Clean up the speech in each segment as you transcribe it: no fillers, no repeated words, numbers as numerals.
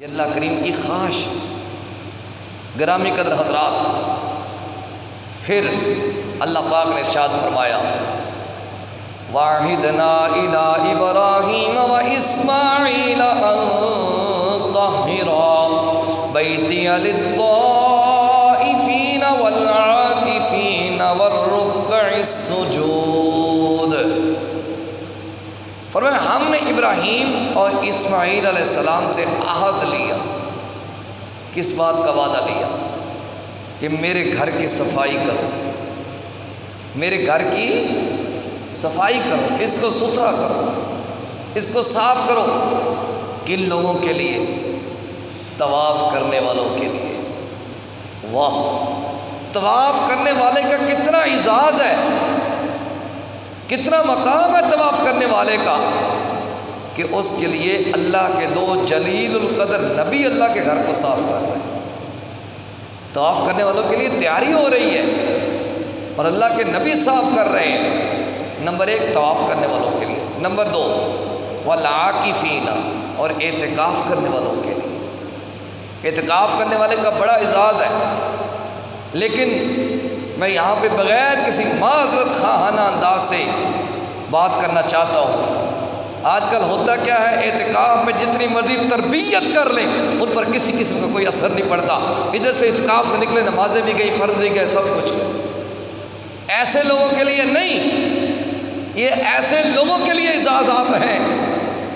یہ اللہ کریم کی خواہش۔ گرامی قدر حضرات، پھر اللہ پاک نے ارشاد فرمایا وَعَهِدْنَا إِلَىٰ إِبْرَاهِيمَ وَإِسْمَاعِيلَ أَن طَهِّرَا بَيْتِيَ لِلطَّائِفِينَ وَالْعَاكِفِينَ وَالرُّكَّعِ السُّجُودِ۔ فرمایا ہم نے ابراہیم اور اسماعیل علیہ السلام سے عہد لیا۔ کس بات کا وعدہ لیا؟ کہ میرے گھر کی صفائی کرو، میرے گھر کی صفائی کرو، اس کو ستھرا کرو، اس کو صاف کرو۔ کن لوگوں کے لیے؟ طواف کرنے والوں کے لیے۔ واہ، طواف کرنے والے کا کتنا اعزاز ہے، کتنا مقام ہے طواف کرنے والے کا، کہ اس کے لیے اللہ کے دو جلیل القدر نبی اللہ کے گھر کو صاف کر رہے ہیں۔ طواف کرنے والوں کے لیے تیاری ہو رہی ہے اور اللہ کے نبی صاف کر رہے ہیں۔ نمبر ایک، طواف کرنے والوں کے لیے۔ نمبر دو، والعاکفین، اور اعتکاف کرنے والوں کے لیے۔ اعتکاف کرنے والے کا بڑا اعزاز ہے، لیکن میں یہاں پہ بغیر کسی معذرت خواہانہ انداز سے بات کرنا چاہتا ہوں۔ آج کل ہوتا کیا ہے، اعتکاف میں جتنی مرضی تربیت کر لیں ان پر کسی قسم کا کوئی اثر نہیں پڑتا۔ ادھر سے اعتکاف سے نکلے، نمازیں بھی گئی، فرض بھی گئے، سب کچھ گئے۔ ایسے لوگوں کے لیے نہیں، یہ ایسے لوگوں کے لیے اعزازات ہیں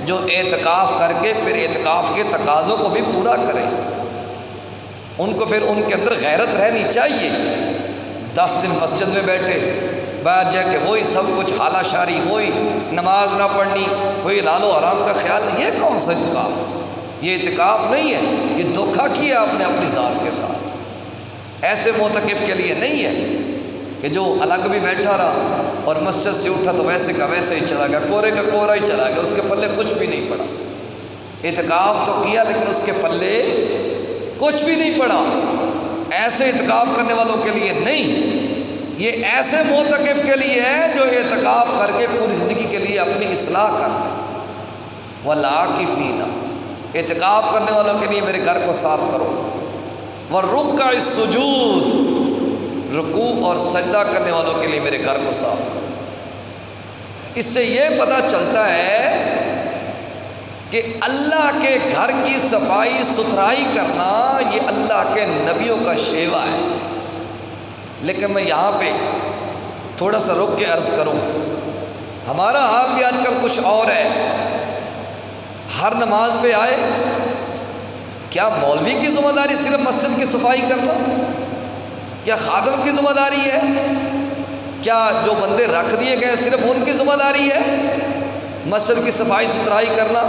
جو اعتکاف کر کے پھر اعتکاف کے تقاضوں کو بھی پورا کریں۔ ان کو پھر ان کے اندر غیرت رہنی چاہیے۔ 10 دن مسجد میں بیٹھے، باہر جا کے وہی سب کچھ حالہ شاری، وہی نماز نہ پڑھنی، کوئی حلال و حرام کا خیال نہیں۔ یہ کون سا اعتکاف ہے؟ یہ اعتکاف نہیں ہے، یہ دھوکہ کیا آپ نے اپنی ذات کے ساتھ۔ ایسے معتکف کے لیے نہیں ہے کہ جو الگ بھی بیٹھا رہا اور مسجد سے اٹھا تو ویسے کا ویسے ہی چلا گیا، کورے کا کورا ہی چلا گیا، اس کے پلے کچھ بھی نہیں پڑا۔ اعتکاف تو کیا لیکن اس کے پلے کچھ بھی نہیں پڑا۔ ایسے اعتکاف کرنے والوں کے لیے نہیں، یہ ایسے معتکف کے لیے ہے جو اعتکاف کر کے پوری زندگی کے لیے اپنی اصلاح کر لیں۔ والعاکفین، اعتکاف کرنے والوں کے لیے میرے گھر کو صاف کرو۔ والرکع السجود، رکوع اور سجدہ کرنے والوں کے لیے میرے گھر کو صاف کرو۔ اس سے یہ پتہ چلتا ہے کہ اللہ کے گھر کی صفائی ستھرائی کرنا یہ اللہ کے نبیوں کا شیوا ہے۔ لیکن میں یہاں پہ تھوڑا سا رک کے عرض کروں، ہمارا حال بھی آج کل کچھ اور ہے۔ ہر نماز پہ آئے، کیا مولوی کی ذمہ داری صرف مسجد کی صفائی کرنا؟ کیا خادم کی ذمہ داری ہے؟ کیا جو بندے رکھ دیے گئے صرف ان کی ذمہ داری ہے مسجد کی صفائی ستھرائی کرنا؟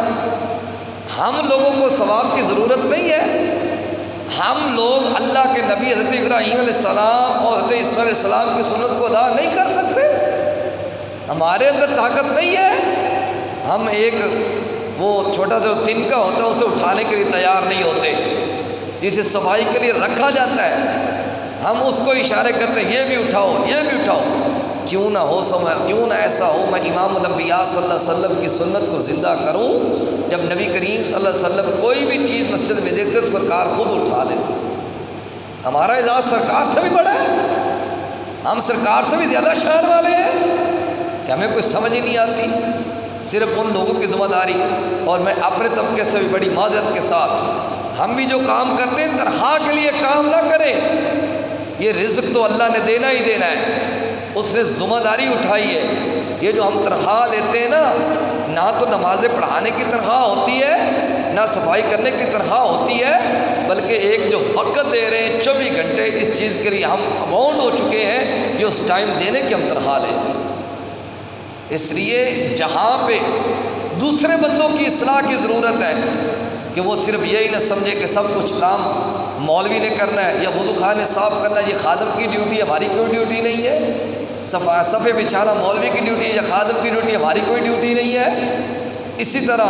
ہم لوگوں کو ثواب کی ضرورت نہیں ہے؟ ہم لوگ اللہ کے نبی حضرت ابراہیم علیہ السلام اور حضرت اسماعیل علیہ السلام کی سنت کو ادا نہیں کر سکتے؟ ہمارے اندر طاقت نہیں ہے؟ ہم ایک وہ چھوٹا سا تنکا ہوتا ہے اسے اٹھانے کے لیے تیار نہیں ہوتے، جسے صفائی کے لیے رکھا جاتا ہے، ہم اس کو اشارے کرتے ہیں یہ بھی اٹھاؤ، یہ بھی اٹھاؤ۔ کیوں نہ ہو کیوں نہ ایسا ہو میں امام الانبیاء صلی اللہ علیہ وسلم کی سنت کو زندہ کروں، جب نبی کریم صلی اللہ علیہ وسلم کوئی بھی چیز مسجد میں دیکھتے تو سرکار خود اٹھا لیتے تھے۔ ہمارا اعزاز سرکار سے بھی بڑا ہے، ہم سرکار سے بھی زیادہ شان والے ہیں کہ ہمیں کچھ سمجھ ہی نہیں آتی۔ صرف ان لوگوں کی ذمہ داری، اور میں اپنے طبقے سے بھی بڑی معذرت کے ساتھ، ہم بھی جو کام کرتے ہیں تنخواہ کے لیے کام نہ کریں۔ یہ رزق تو اللہ نے دینا ہی دینا ہے، اس نے ذمہ داری اٹھائی ہے۔ یہ جو ہم تنخواہ لیتے ہیں نا، نہ تو نمازیں پڑھانے کی تنخواہ ہوتی ہے، نہ صفائی کرنے کی تنخواہ ہوتی ہے، بلکہ ایک جو وقت دے رہے ہیں 24 گھنٹے اس چیز کے لیے ہم اماؤنٹ ہو چکے ہیں، یہ اس ٹائم دینے کی ہم تنخواہ لے رہے ہیں۔ اس لیے جہاں پہ دوسرے بندوں کی اصلاح کی ضرورت ہے کہ وہ صرف یہی نہ سمجھے کہ سب کچھ کام مولوی نے کرنا ہے یا وضو خانے صاف کرنا ہے، یہ خادم کی ڈیوٹی، ہماری کوئی ڈیوٹی نہیں ہے۔ صفے بچھانا مولوی کی ڈیوٹی یا خادم کی ڈیوٹی، ہماری کوئی ڈیوٹی نہیں ہے۔ اسی طرح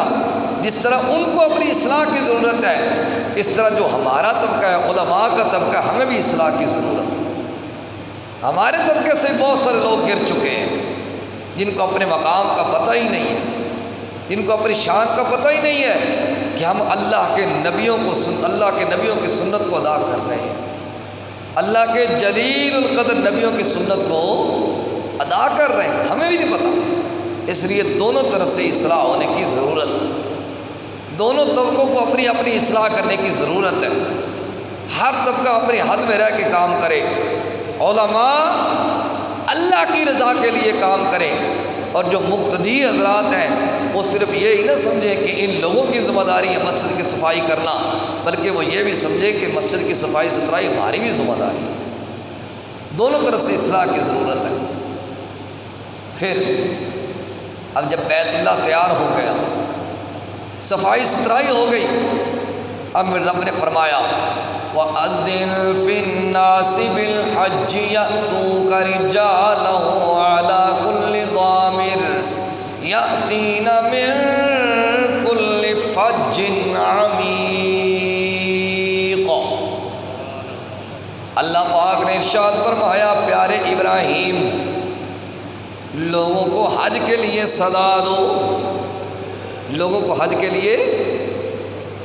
جس طرح ان کو اپنی اصلاح کی ضرورت ہے، اس طرح جو ہمارا طبقہ ہے، علماء کا طبقہ، ہمیں بھی اصلاح کی ضرورت ہے۔ ہمارے طبقے سے بہت سارے لوگ گر چکے ہیں جن کو اپنے مقام کا پتہ ہی نہیں ہے۔ جن کو اپنی شان کا پتہ ہی نہیں ہے کہ ہم اللہ کے نبیوں کی سنت کو ادا کر رہے ہیں، اللہ کے جلیل القدر نبیوں کی سنت کو ادا کر رہے ہیں، ہمیں بھی نہیں پتہ۔ اس لیے دونوں طرف سے اصلاح ہونے کی ضرورت ہے، دونوں طبقوں کو اپنی اپنی اصلاح کرنے کی ضرورت ہے، ہر طبقہ اپنی حد میں رہ کے کام کرے، علماء اللہ کی رضا کے لیے کام کریں، اور جو مقتدی حضرات ہیں وہ صرف یہ ہی نہ سمجھیں کہ ان لوگوں کی ذمہ داری ہے مسجد کی صفائی کرنا، بلکہ وہ یہ بھی سمجھیں کہ مسجد کی صفائی ستھرائی ہماری بھی ذمہ داری ہے۔ دونوں طرف سے اصلاح کی ضرورت ہے۔ پھر اب جب بیت اللہ تیار ہو گیا، صفائی ستھرائی ہو گئی، اب رب نے فرمایا وَأَذِّن فِي النَّاسِ بِالْحَجِّ يَأْتُوكَ رِجَالًا وَعَلَىٰ كُلِّ ضَامِرٍ يَأْتِينَ مِن كُلِّ فَجٍّ عَمِيقٍ۔ اللہ پاک نے ارشاد فرمایا، پیارے ابراہیم لوگوں کو حج کے لیے صدا دو، لوگوں کو حج کے لیے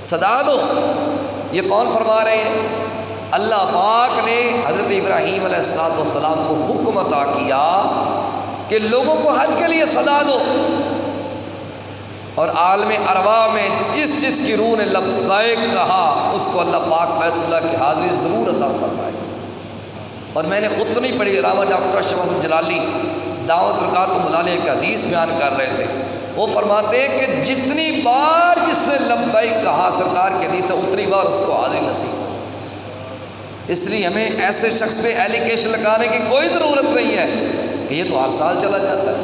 صدا دو۔ یہ کون فرما رہے ہیں؟ اللہ پاک نے حضرت ابراہیم علیہ السلام کو حکم عطا کیا کہ لوگوں کو حج کے لیے صدا دو، اور عالم ارواح میں جس جس کی روح نے لبیک کہا اس کو اللہ پاک بیت اللہ کی حاضری ضرور عطا فرمائے۔ اور میں نے خود تو نہیں پڑھی، علامہ ڈاکٹر اشرف حسن جلالی دعوت برکات کو ملا لے ایک حدیث بیان کر رہے تھے، وہ فرماتے ہیں کہ جتنی بار جس نے لبیک کہا سرکار کی حدیث ہے اتنی بار اس کو حاضری نصیب۔ اس لیے ہمیں ایسے شخص پہ ایلیگیشن لگانے کی کوئی ضرورت نہیں ہے کہ یہ تو ہر سال چلا جاتا ہے،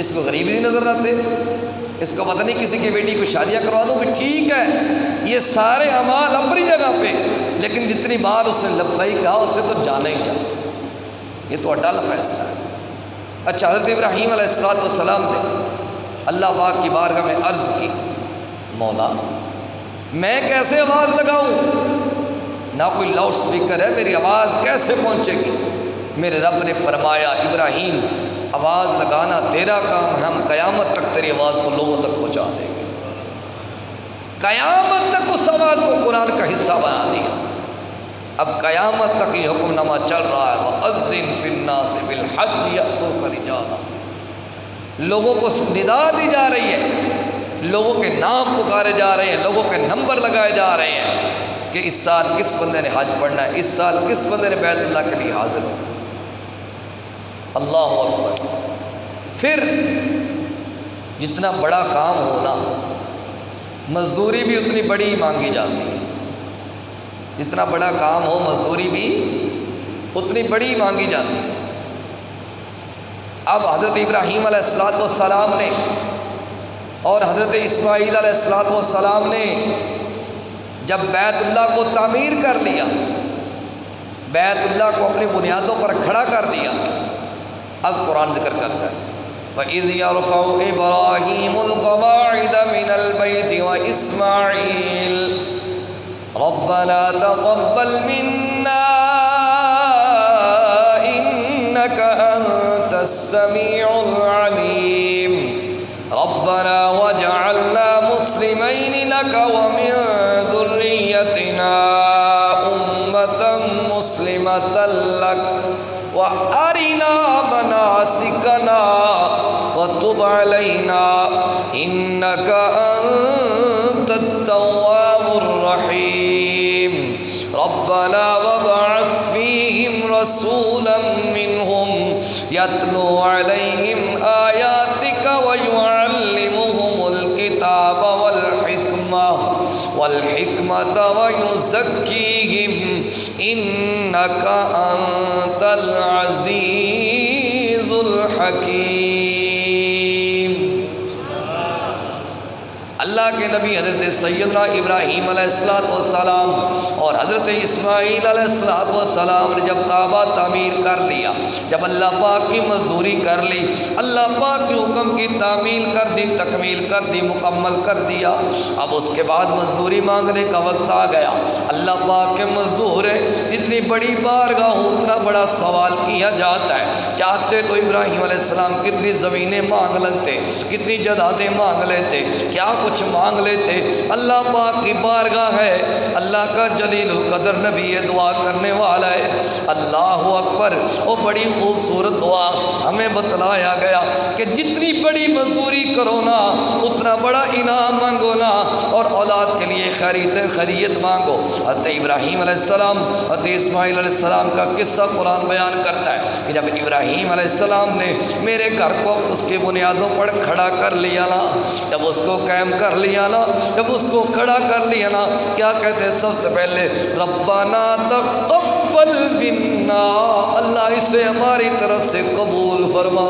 اس کو غریب نہیں نظر آتے، اس کو پتہ نہیں کسی کی بیٹی کو شادیاں کروا دوں بھی ٹھیک ہے، یہ سارے اعمال اپنی جگہ پہ، لیکن جتنی بار اس نے لبیک کہا اسے تو جانا ہی چاہیے، یہ تو اٹل فیصلہ ہے۔ اچھا، حضرت ابراہیم علیہ السلام نے اللہ پاک کی بارگاہ میں عرض کی، مولا میں کیسے آواز لگاؤں؟ نہ کوئی لاؤڈ سپیکر ہے، میری آواز کیسے پہنچے گی؟ میرے رب نے فرمایا، ابراہیم آواز لگانا تیرا کام ہے، ہم قیامت تک تیری آواز کو لوگوں تک پہنچا دیں گے۔ قیامت تک اس آواز کو قرآن کا حصہ بنا دیا۔ اب قیامت تک یہ حکم نامہ چل رہا ہے، وَأَذِّن فِي النَّاسِ بِالْحَجِّ يَأْتُوكَ رِجَالًا، لوگوں کو ندا دی جا رہی ہے، لوگوں کے نام پکارے جا رہے ہیں، لوگوں کے نمبر لگائے جا رہے ہیں کہ اس سال کس بندے نے حج پڑھنا ہے، اس سال کس بندے نے بیت اللہ کے لیے حاضر ہونا۔ اللہ اکبر۔ پھر جتنا بڑا کام ہونا مزدوری بھی اتنی بڑی مانگی جاتی ہے، جتنا بڑا کام ہو مزدوری بھی اتنی بڑی مانگی جاتی ہے۔ اب حضرت ابراہیم علیہ السلام نے اور حضرت اسماعیل علیہ السلام نے جب بیت اللہ کو تعمیر کر لیا، بیت اللہ کو اپنی بنیادوں پر کھڑا کر دیا، اب قرآن ذکر کرتا ہے، وَإِذْ يَرْفَعُ إِبْرَاهِيمُ الْقَوَاعِدَ مِنَ الْبَيْتِ وَإِسْمَاعِيلُ رَبَّنَا تَقَبَّلْ مِنَّا إِنَّكَ أَنْتَ السَّمِيعُ الْعَلِيمُ رَبَّنَا وَاجْعَلْنَا مُسْلِمَيْنِ لَكَ وَمِنْ ذُرِّيَّتِنَا أُمَّةً مُسْلِمَةً لَكَ وَأَرِنَا مَنَاسِكَنَا وَتُبْ عَلَيْنَا إِنَّكَ أَنْتَ التَّوَّابُ الرَّحِيمُ رَبَّنَا وَابْعَثْ فِيهِمْ رَسُولًا مِّنْهُمْ يَتْلُو عَلَيْهِمْ آيَاتِكَ وَيُعَلِّمُهُمُ الْكِتَابَ وَالْحِكْمَةَ وَيُزَكِّيهِمْ إِنَّكَ أَنْتَ الْعَزِيزُ الْحَكِيمُ۔ اللہ کے نبی حضرت سیدنا ابراہیم علیہ السلام اور حضرت اسماعیل علیہ السلام نے جب کعبہ تعمیر کر لیا، جب اللہ پاک کی مزدوری کر لی، اللہ پاک کے حکم کی تعمیل کر دی، تکمیل کر دی، مکمل کر دیا، اب اس کے بعد مزدوری مانگنے کا وقت آ گیا۔ اللہ پاک کے مزدور ہے، جتنی بڑی بارگاہ ہو اتنا بڑا سوال کیا جاتا ہے۔ چاہتے تو ابراہیم علیہ السلام کتنی زمینیں مانگ لیتے، کتنی جائیدادیں مانگ لیتے، کیا کچھ مانگ لیتے۔ اللہ پاک کی بارگاہ ہے، اللہ کا جلیل القدر نبی یہ دعا کرنے والا ہے، اللہ اکبر۔ وہ بڑی خوبصورت دعا ہمیں بتلایا گیا کہ جتنی بڑی مزدوری کرو نا اتنا بڑا انعام مانگو نا، اور اولاد کے لیے خیریت مانگو۔ حضرت ابراہیم علیہ السلام، حضرت اسماعیل علیہ السلام کا قصہ قرآن بیان کرتا ہے کہ جب ابراہیم علیہ السلام نے میرے گھر کو اس کی بنیادوں پر کھڑا کر لیا نا، جب اس کو قائم کر لیا نا، جب اس کو کھڑا کر لیا نا، کیا کہتے ہیں سب سے پہلے؟ ربنا تقبل منا، اللہ اسے ہماری طرف سے قبول فرما،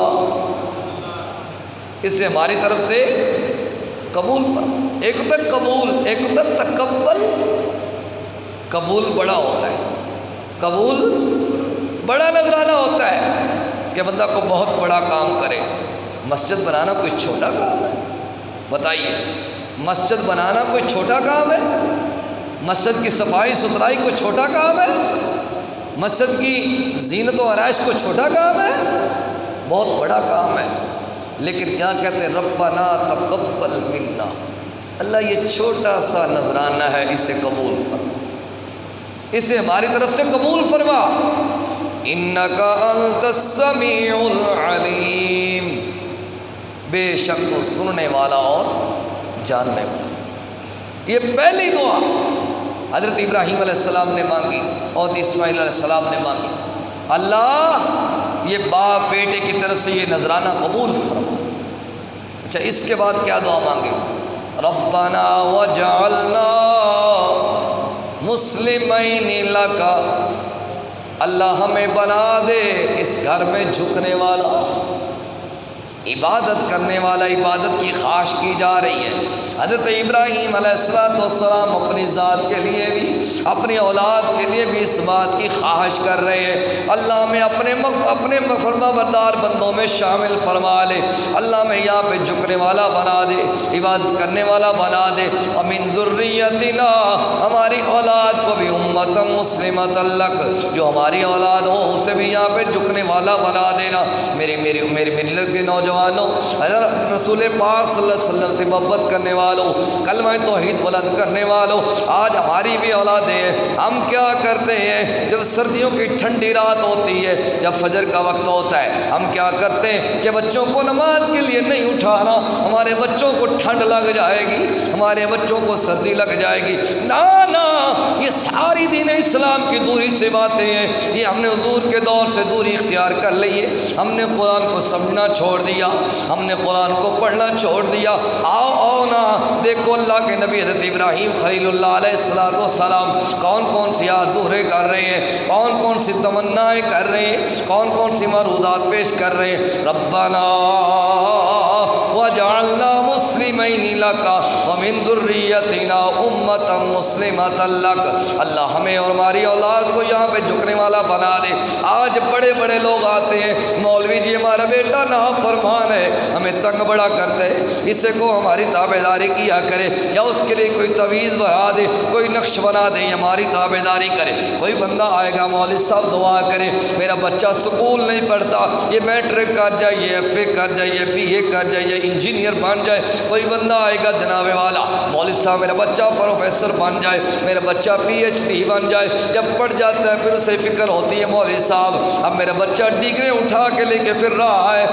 اسے ہماری طرف سے قبول فرما۔ ایک ہوتا ہے قبول، ایک ہوتا ہے تقبل۔ قبول بڑا ہوتا ہے، قبول بڑا نظرانہ ہوتا ہے کہ بندہ کو بہت بڑا کام کرے۔ مسجد بنانا کوئی چھوٹا کام ہے؟ بتائیے، مسجد بنانا کوئی چھوٹا کام ہے؟ مسجد کی صفائی ستھرائی کوئی چھوٹا کام ہے؟ مسجد کی زینت و آرائش کوئی چھوٹا کام ہے؟ بہت بڑا کام ہے۔ لیکن کیا کہتے ہیں؟ ربنا تقبل منا، اللہ یہ چھوٹا سا نذرانہ ہے، اسے قبول فرما، اسے ہماری طرف سے قبول فرما۔ انک انت السمیع العلیم، بے شک تو سننے والا اور جاننے والا۔ یہ پہلی دعا حضرت ابراہیم علیہ السلام نے مانگی اور اسماعیل علیہ السلام نے مانگی، اللہ یہ باپ بیٹے کی طرف سے یہ نذرانہ قبول فرما۔ اچھا، اس کے بعد کیا دعا مانگی؟ ربنا وجعلنا مسلمین لک، اللہ ہمیں بنا دے اس گھر میں جھکنے والا، عبادت کرنے والا، عبادت کی خواہش کی جا رہی ہے۔ حضرت ابراہیم علیہ السلام اپنی ذات کے لیے بھی، اپنی اولاد کے لیے بھی اس بات کی خواہش کر رہے ہیں، اللہ میں اپنے فرما بردار بندوں میں شامل فرما لے، اللہ میں یہاں پہ جھکنے والا بنا دے، عبادت کرنے والا بنا دے۔ ومن ذریتنا، ہماری اولاد کو بھی امتا مسلمۃ لک، جو ہماری اولاد ہو اسے بھی یہاں پہ جھکنے والا بنا دینا۔ میری ملت کے نوجوان حضرت رسول پاک صلی اللہ علیہ وسلم سے محبت کرنے والوں، کلمہ توحید بلند کرنے والوں، آج ہماری بھی اولادیں ہیں۔ ہم کیا کرتے ہیں؟ جب سردیوں کی ٹھنڈی رات ہوتی ہے، جب فجر کا وقت ہوتا ہے، ہم کیا کرتے ہیں کہ بچوں کو نماز کے لیے نہیں اٹھانا، ہمارے بچوں کو ٹھنڈ لگ جائے گی، ہمارے بچوں کو سردی لگ جائے گی۔ نا یہ ساری دین اسلام کی دوری سے باتیں ہیں، یہ ہم نے حضور کے دور سے دوری اختیار کر لی ہے۔ ہم نے قرآن کو سمجھنا چھوڑ دیا، ہم نے قرآن کو پڑھنا چھوڑ دیا۔ آؤ نا، دیکھو اللہ کے نبی حضرت ابراہیم خلیل اللہ علیہ السلام کون سی آرزویں کر رہے ہیں، کون سی تمنائیں کر رہے ہیں، کون سی معروضات پیش کر رہے ہیں۔ ربنا وجعلنا مسلمین لک ومن ذریتنا امتا مسلمۃ لک، اللہ ہمیں اور ہماری اولاد کو یہاں پہ جھکنے والا بنا دے۔ آج بڑے بڑے لوگ آتے ہیں، مولوی جی ہمارا بیٹا نافرمان ہے، ہمیں تنگ بڑا کرتے ہیں، اسے کو ہماری تابع داری کیا کرے، یا اس کے لیے کوئی تویز بنا دے، کوئی نقش بنا دے، ہماری تابع داری کرے۔ کوئی بندہ آئے گا، مولوی صاحب دعا کرے میرا بچہ سکول نہیں پڑھتا، یہ میٹرک کر جائے، یہ ایف اے کر جائے، یہ بی اے کر جائے، یہ انجینئر بن جائے۔ کوئی بندہ آئے گا جناب والا، مولوی صاحب میرا بچہ پروفیسر بن جائے، میرا بچہ پی ایچ ڈی بن جائے۔ جب پڑھ جاتا ہے پھر اسے فکر ہوتی ہے مولوی صاحب اب میرا بچہ ڈگری اٹھا کے لے کے پھر رہا ہے،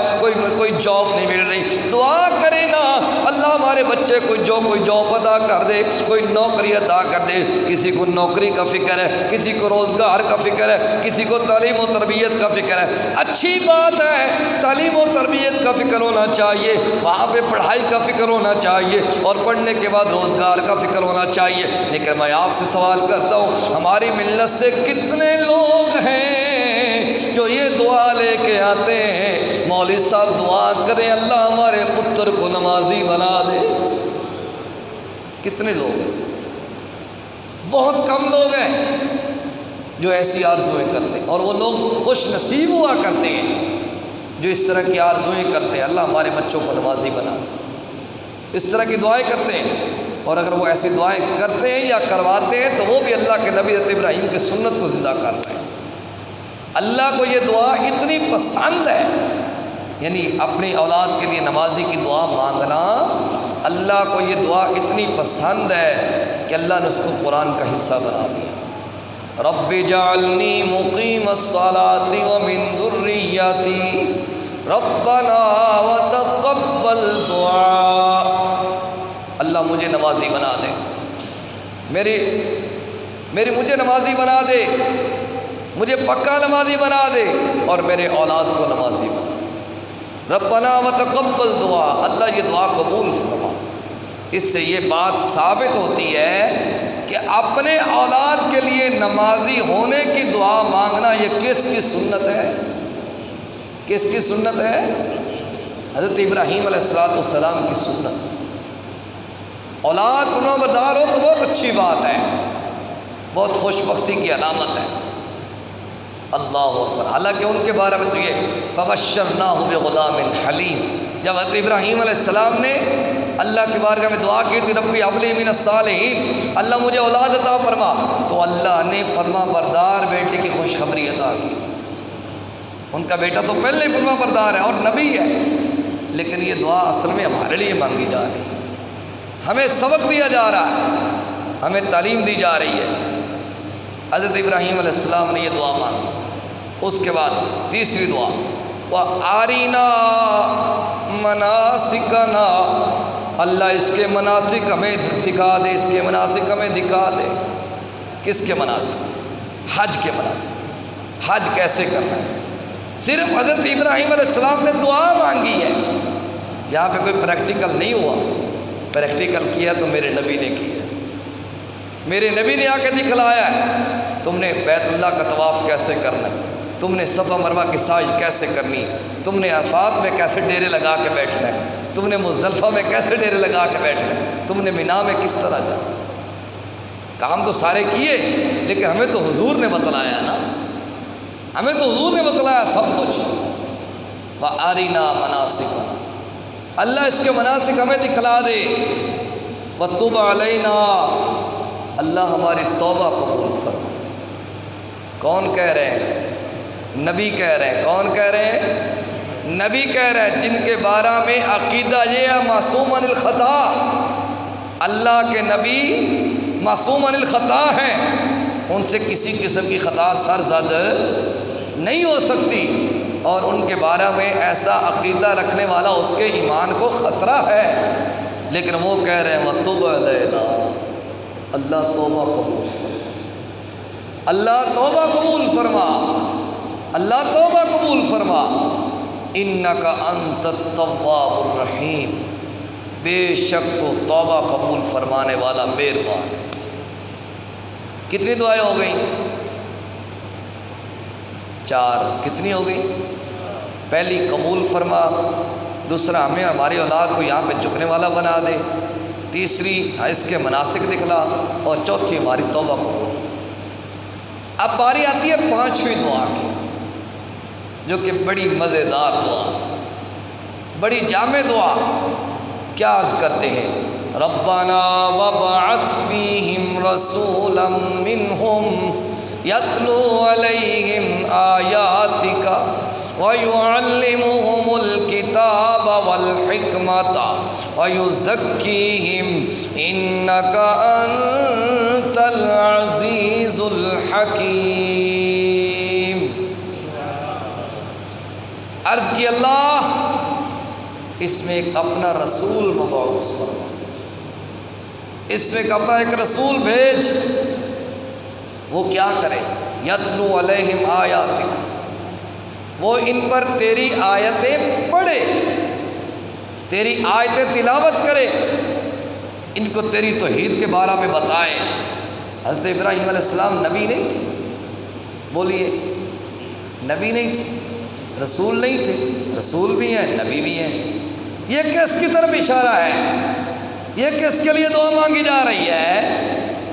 کوئی جاب نہیں مل رہی۔ دعا کرے نا اللہ ہمارے بچے کو کوئی جاب ادا کر دے، کوئی نوکری ادا کر دے۔ کسی کو نوکری کا فکر ہے، کسی کو روزگار کا فکر ہے، کسی کو تعلیم و تربیت کا فکر ہے۔ اچھی بات ہے، تعلیم و تربیت کا فکر ہونا چاہیے، وہاں پہ پڑھائی کا فکر ہونا چاہیے، اور پڑھنے کے بعد روزگار کا فکر ہونا چاہیے۔ لیکن میں آپ سے سوال کرتا ہوں، ہماری ملت سے کتنے لوگ ہیں جو یہ دعا لے کے آتے ہیں، مولوی صاحب دعا کریں اللہ ہمارے پتر کو نمازی بنا دے، کتنے لوگ ہیں؟ بہت کم لوگ ہیں جو ایسی آرزویں کرتے ہیں، اور وہ لوگ خوش نصیب ہوا کرتے ہیں جو اس طرح کی آرزویں کرتے ہیں۔ اللہ ہمارے بچوں کو نمازی بنا دے، اس طرح کی دعائیں کرتے ہیں۔ اور اگر وہ ایسی دعائیں کرتے ہیں یا کرواتے ہیں تو وہ بھی اللہ کے نبی حضرت ابراہیم کی سنت کو زندہ کر رہے ہیں۔ اللہ کو یہ دعا اتنی پسند ہے، یعنی اپنی اولاد کے لیے نمازی کی دعا مانگنا، اللہ کو یہ دعا اتنی پسند ہے کہ اللہ نے اس کو قرآن کا حصہ بنا دیا۔ رب اجعلنی مقیم الصلاۃ ومن ذریتی ربنا وتقبل دعاء۔ اللہ مجھے نمازی بنا دے، مجھے نمازی بنا دے، مجھے پکا نمازی بنا دے، اور میرے اولاد کو نمازی بنا دے۔ ربنا وتقبل دعا، اللہ یہ دعا قبول فرما۔ اس سے یہ بات ثابت ہوتی ہے کہ اپنے اولاد کے لیے نمازی ہونے کی دعا مانگنا یہ کس کی سنت ہے؟ کس کی سنت ہے؟ حضرت ابراہیم علیہ السلام کی سنت۔ اولاد فرما بردار ہو تو بہت اچھی بات ہے، بہت خوش بختی کی علامت ہے۔ اللہ اکبر۔ حالانکہ ان کے بارے میں تو یہ فبشرناہ بغلام حلیم، جب حضرت ابراہیم علیہ السلام نے اللہ کی بارگاہ میں دعا کی تھی ربی حب لی من الصالحین، اللہ مجھے اولاد عطا فرما، تو اللہ نے فرما بردار بیٹے کی خوشخبری عطا کی تھی۔ ان کا بیٹا تو پہلے ہی فرما بردار ہے اور نبی ہے، لیکن یہ دعا اصل میں ہمارے لیے مانگی جا رہی ہے، ہمیں سبق دیا جا رہا ہے، ہمیں تعلیم دی جا رہی ہے۔ حضرت ابراہیم علیہ السلام نے یہ دعا مانگی۔ اس کے بعد تیسری دعا، وَأَرِنَا مَنَاسِكَنَا، اللہ اس کے مناسک ہمیں سکھا دے، اس کے مناسک ہمیں دکھا دے۔ کس کے مناسک؟ حج کے مناسک۔ حج کیسے کرنا ہے؟ صرف حضرت ابراہیم علیہ السلام نے دعا مانگی ہے، یہاں پہ کوئی پریکٹیکل نہیں ہوا۔ پریکٹیکل کیا تو میرے نبی نے کیا، میرے نبی نے آ کے دکھلایا ہے۔ تم نے بیت اللہ کا طواف کیسے کرنا ہے، تم نے صفا مروہ کی سعی کیسے کرنی، تم نے عرفات میں کیسے ڈیرے لگا کے بیٹھنا ہے، تم نے مزدلفہ میں کیسے ڈیرے لگا کے بیٹھنا ہے، تم نے مینا میں کس طرح جانا۔ کام تو سارے کیے، لیکن ہمیں تو حضور نے بتلایا نا، ہمیں تو حضور نے بتلایا سب کچھ۔ وَأَرِنَا مَنَاسِكَنَا، اللہ اس کے مناسک ہمیں دکھلا دے۔ وَتُبْ عَلَيْنَا، اللہ ہماری توبہ قبول فرما۔ کون کہہ رہے ہیں؟ نبی کہہ رہے ہیں۔ کون کہہ رہے ہیں؟ نبی کہہ رہے ہیں، جن کے بارے میں عقیدہ یہ ہے معصوم عن الخطا، اللہ کے نبی معصوم عن الخطا ہیں، ان سے کسی قسم کی خطا سرزد نہیں ہو سکتی، اور ان کے بارے میں ایسا عقیدہ رکھنے والا اس کے ایمان کو خطرہ ہے، لیکن وہ کہہ رہے ہیں وَتُبْ عَلَيْنَا، اللہ توبہ قبول فرما، اللہ توبہ قبول فرما، اللہ توبہ قبول فرما۔ اِنَّكَ أَنْتَ التَّوَّابُ الرَّحِيمُ، بے شک تو توبہ قبول فرمانے والا مہربان۔ کتنی دعائیں ہو گئیں؟ 4۔ کتنی ہو گئی؟ پہلی قبول فرما، دوسرا ہمیں ہماری اولاد کو یہاں پہ جھکنے والا بنا دے، تیسری اس کے مناسک دکھلا، اور چوتھی ہماری توبہ قبول۔ اب باری آتی ہے 5ویں دعا کی، جو کہ بڑی مزیدار دعا، بڑی جامع دعا۔ کیا عرض کرتے ہیں؟ ربنا وابعث فیہم رسولا منہم یتلو علیہم آیاتک وَيُعَلِّمُهُمُ الْكِتَابَ وَالْحِكْمَةَ وَيُزَكِّيهِمْ إِنَّكَ أَنْتَ الْعَزِيزُ الْحَكِيمُ۔ عرض کی اللہ اس میں ایک اپنا رسول مبعوث فرما، اس میں اپنا ایک رسول بھیج، وہ کیا کرے؟ یتلو علیہم آیاتک، وہ ان پر تیری آیتیں پڑھے، تیری آیتیں تلاوت کرے، ان کو تیری توحید کے بارے میں بتائے۔ حضرت ابراہیم علیہ السلام نبی نہیں تھے؟ بولیے، نبی نہیں تھے، رسول نہیں تھے؟ رسول بھی ہیں، نبی بھی ہیں۔ یہ کس کی طرف اشارہ ہے؟ یہ کس کے لیے دعا مانگی جا رہی ہے؟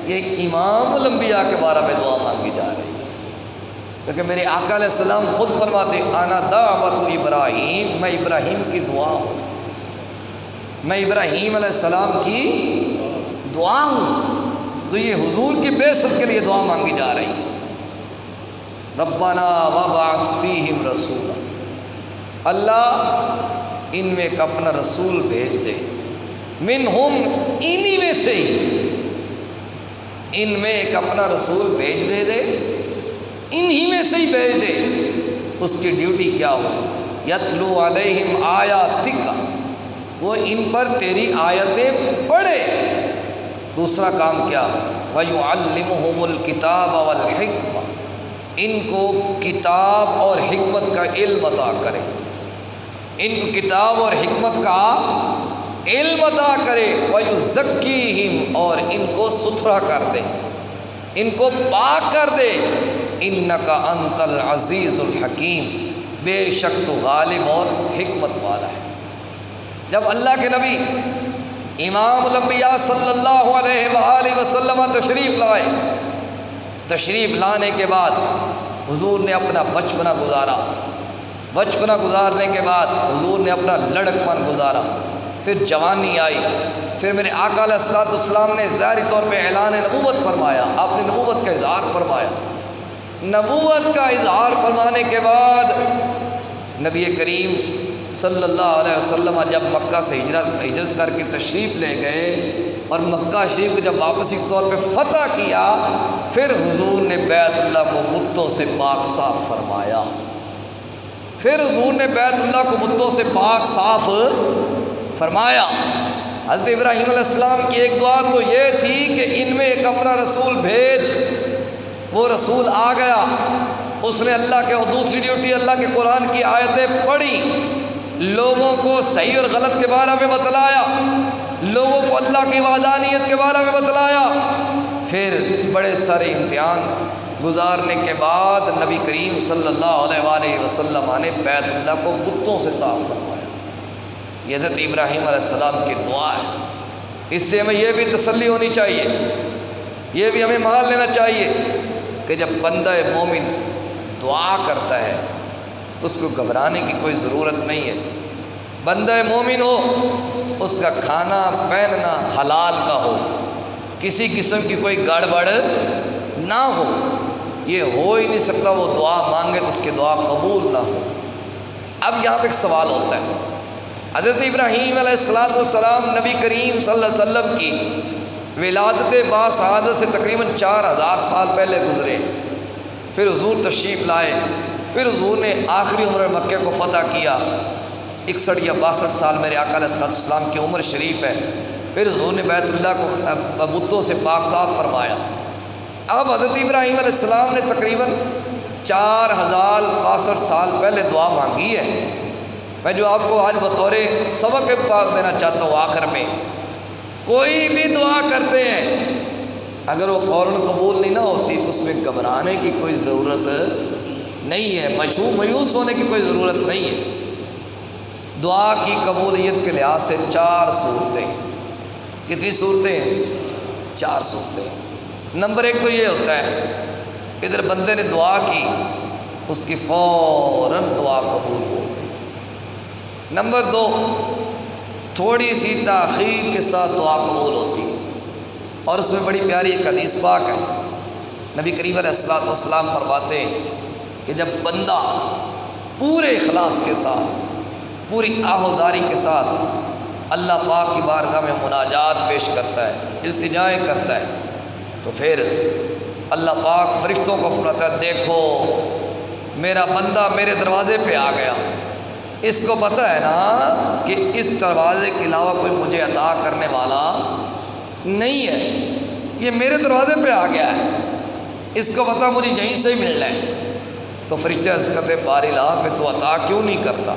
یہ امام الانبیاء کے بارے میں دعا مانگی جا رہی ہے، کیونکہ میرے آقا علیہ السلام خود فرماتے انا دعوت ابراہیم، میں ابراہیم کی دعا ہوں، میں ابراہیم علیہ السلام کی دعا ہوں۔ تو یہ حضور کی بعثت کے لیے دعا مانگی جا رہی ہے۔ ربنا وابعث فیہم رسولا، اللہ ان میں ایک اپنا رسول بھیج دے، منہم انہی میں سے ہی، ان میں ایک اپنا رسول بھیج دے، انہی میں سے ہی بھیج دے۔ اس کی ڈیوٹی کیا ہو؟ یتلو علیہم آیاتک، وہ ان پر تیری آیتیں پڑھے۔ دوسرا کام کیا؟ وَيُعَلِّمُهُمُ الْكِتَابَ وَالْحِکْمَةَ، ان کو کتاب اور حکمت کا علم عطا کرے، ان کو کتاب اور حکمت کا علم عطا کرے۔ وَيُزَكِّيهِمْ، اور ان کو ستھرا کر دے، ان کو پاک کر دے۔ اِنَّكَ أَنْتَ الْعَزِيزُ الْحَكِيمُ، بے شک تو غالب اور حکمت والا ہے۔ جب اللہ کے نبی امام الانبیاء صلی اللہ علیہ وآلہ وسلم تشریف لائے، تشریف لانے کے بعد حضور نے اپنا بچپنا گزارا، بچپنا گزارنے کے بعد حضور نے اپنا لڑک پن گزارا، پھر جوانی آئی، پھر میرے آقا علیہ السلام نے ظاہری طور پہ اعلان نبوت فرمایا، آپ نے نبوت کا اظہار فرمایا۔ نبوت کا اظہار فرمانے کے بعد نبی کریم صلی اللہ علیہ وسلم جب مکہ سے ہجرت کر کے تشریف لے گئے اور مکہ شریف کو جب واپسی کے طور پہ فتح کیا، پھر حضور نے بیت اللہ کو بتوں سے پاک صاف فرمایا، پھر حضور نے بیت اللہ کو بتوں سے پاک صاف فرمایا۔ حضرت ابراہیم علیہ السلام کی ایک دعا تو یہ تھی کہ ان میں ایک اپنا رسول بھیج، وہ رسول آ گیا، اس نے اللہ کے، اور دوسری ڈیوٹی اللہ کے قرآن کی آیتیں پڑھی، لوگوں کو صحیح اور غلط کے بارے میں بتلایا، لوگوں کو اللہ کی وحدانیت کے بارے میں بتلایا۔ پھر بڑے سارے امتحان گزارنے کے بعد نبی کریم صلی اللہ علیہ وآلہ وسلم نے بیت اللہ کو بتوں سے صاف فرمایا۔ یہ حضرت ابراہیم علیہ السلام کی دعا ہے۔ اس سے ہمیں یہ بھی تسلی ہونی چاہیے، یہ بھی ہمیں مان لینا چاہیے کہ جب بندہ مومن دعا کرتا ہے تو اس کو گھبرانے کی کوئی ضرورت نہیں ہے۔ بندہ مومن ہو، اس کا کھانا پہننا حلال کا ہو، کسی قسم کی کوئی گڑبڑ نہ ہو، یہ ہو ہی نہیں سکتا وہ دعا مانگے تو اس کی دعا قبول نہ ہو۔ اب یہاں پہ ایک سوال ہوتا ہے، حضرت ابراہیم علیہ السلام نبی کریم صلی اللہ علیہ وسلم کی ولادت باسعادت سے تقریباً 4000 سال پہلے گزرے، پھر حضور تشریف لائے، پھر حضور نے آخری عمر مکہ کو فتح کیا، 61 یا 62 سال میرے آقا علیہ السلام کی عمر شریف ہے، پھر حضور نے بیت اللہ کو بتوں سے پاک صاف فرمایا۔ اب حضرت ابراہیم علیہ السلام نے تقریباً 4062 سال پہلے دعا مانگی ہے۔ میں جو آپ کو آج بطور سبق پاک دینا چاہتا ہوں، آخر میں کوئی بھی دعا کرتے ہیں اگر وہ فوراً قبول نہیں نہ ہوتی تو اس میں گھبرانے کی کوئی ضرورت نہیں ہے، مایوس ہونے کی کوئی ضرورت نہیں ہے۔ دعا کی قبولیت کے لحاظ سے 4 صورتیں، کتنی صورتیں ہیں؟ 4 صورتیں۔ نمبر 1 تو یہ ہوتا ہے ادھر بندے نے دعا کی، اس کی فوراً دعا قبول ہو گئی۔ نمبر 2، تھوڑی سی تاخیر کے ساتھ دعا قبول ہوتی ہے، اور اس میں بڑی پیاری ایک حدیث پاک ہے، نبی کریم علیہ السلام فرماتے ہیں کہ جب بندہ پورے اخلاص کے ساتھ، پوری آہوزاری کے ساتھ اللہ پاک کی بارگاہ میں مناجات پیش کرتا ہے، التجائیں کرتا ہے، تو پھر اللہ پاک فرشتوں کو فرماتا ہے دیکھو میرا بندہ میرے دروازے پہ آ گیا، اس کو پتہ ہے نا کہ اس دروازے کے علاوہ کوئی مجھے عطا کرنے والا نہیں ہے، یہ میرے دروازے پہ آ گیا ہے، اس کو پتہ مجھے یہیں سے ہی ملنا ہے۔ تو فرشتے عرض کرتے باری لا پھر تو عطا کیوں نہیں کرتا؟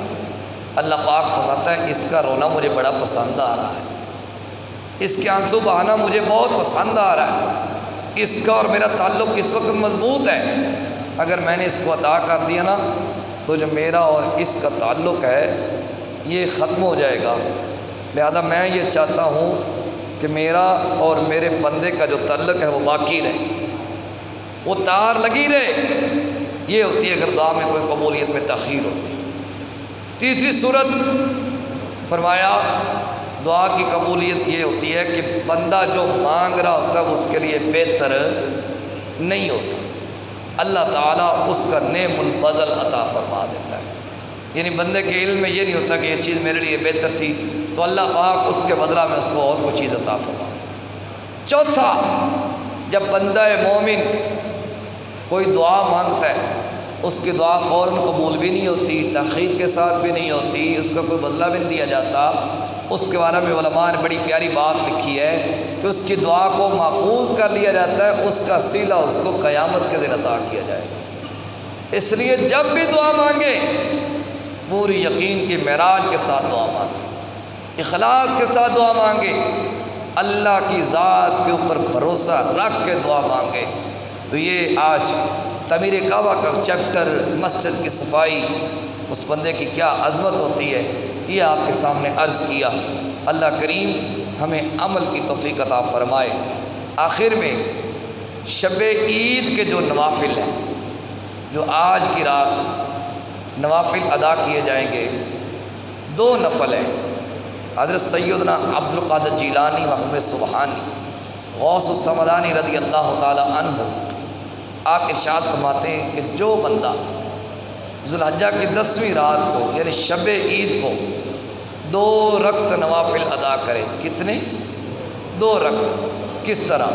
اللہ پاک فرماتا ہے اس کا رونا مجھے بڑا پسند آ رہا ہے، اس کے آنسو بہانا مجھے بہت پسند آ رہا ہے، اس کا اور میرا تعلق اس وقت مضبوط ہے، اگر میں نے اس کو عطا کر دیا نا تو جو میرا اور اس کا تعلق ہے یہ ختم ہو جائے گا، لہذا میں یہ چاہتا ہوں کہ میرا اور میرے بندے کا جو تعلق ہے وہ باقی رہے، وہ تار لگی رہے، یہ ہوتی ہے اگر دعا میں کوئی قبولیت میں تاخیر ہوتی ہے۔ تیسری صورت فرمایا دعا کی قبولیت یہ ہوتی ہے کہ بندہ جو مانگ رہا ہوتا ہے وہ اس کے لیے بہتر نہیں ہوتا، اللہ تعالیٰ اس کا نعم البدل عطا فرما دیتا ہے۔ یعنی بندے کے علم میں یہ نہیں ہوتا کہ یہ چیز میرے لیے بہتر تھی تو اللہ پاک اس کے بدلہ میں اس کو اور کوئی چیز عطا فرما دے۔ چوتھا، جب بندہ مومن کوئی دعا مانگتا ہے اس کی دعا فوراً قبول بھی نہیں ہوتی، تاخیر کے ساتھ بھی نہیں ہوتی، اس کا کوئی بدلہ بھی نہیں دیا جاتا۔ اس کے بارے میں علماء نے بڑی پیاری بات لکھی ہے کہ اس کی دعا کو محفوظ کر لیا جاتا ہے، اس کا صلہ اس کو قیامت کے دن عطا کیا جائے گا۔ اس لیے جب بھی دعا مانگے پوری یقین کی معراج کے ساتھ دعا مانگے، اخلاص کے ساتھ دعا مانگے، اللہ کی ذات کے اوپر بھروسہ رکھ کے دعا مانگے۔ تو یہ آج تعمیر کعبہ کا چیپٹر، مسجد کی صفائی، اس بندے کی کیا عظمت ہوتی ہے، یہ آپ کے سامنے عرض کیا۔ اللہ کریم ہمیں عمل کی توفیق عطا فرمائے۔ آخر میں شب عید کے جو نوافل ہیں، جو آج کی رات نوافل ادا کیے جائیں گے، 2 نفل ہیں۔ حضرت سیدنا عبد القادر جیلانی محبوب سبحانی غوث السمدانی رضی اللہ تعالی عنہ آپ ارشاد فرماتے ہیں کہ جو بندہ ذو الحجہ کی 10ویں رات کو یعنی شب عید کو 2 رکعت نوافل ادا کرے، کتنے؟ 2 رکعت۔ کس طرح؟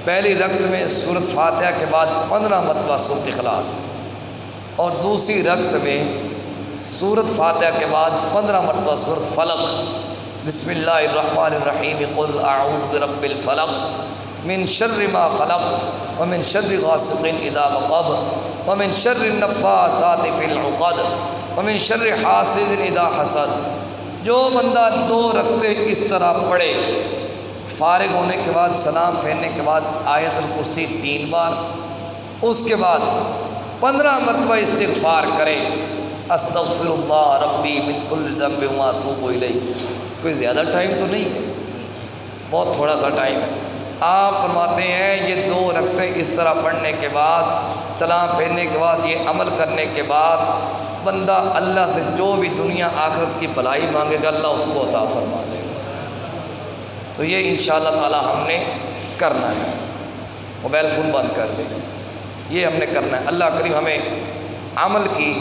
پہلی رکعت میں سورۃ فاتحہ کے بعد 15 مرتبہ سورۃ اخلاص، اور دوسری رکعت میں سورۃ فاتحہ کے بعد 15 مرتبہ سورۃ فلق، بسم اللہ الرحمن الرحیم، قل اعوذ برب الفلق من شر ما خلق ومن شر غاسق اذا وقب ومن شر النفاثات في العقد ومن شر حاسد اذا حسد۔ جو بندہ 2 رکعتیں اس طرح پڑھے، فارغ ہونے کے بعد سلام پھیرنے کے بعد آیت الکرسی 3 بار، اس کے بعد 15 مرتبہ استغفار کرے، استغفر اللہ ربی من کل ذنب واتوب الیہ۔ کوئی زیادہ ٹائم تو نہیں ہے، بہت تھوڑا سا ٹائم ہے۔ آپ فرماتے ہیں یہ 2 رکعتیں اس طرح پڑھنے کے بعد، سلام پھیرنے کے بعد، یہ عمل کرنے کے بعد بندہ اللہ سے جو بھی دنیا آخرت کی بھلائی مانگے گا اللہ اس کو عطا فرما دے گا۔ تو یہ انشاءاللہ تعالی ہم نے کرنا ہے۔ موبائل فون بند کر دیں، یہ ہم نے کرنا ہے۔ اللہ کریم ہمیں عمل کی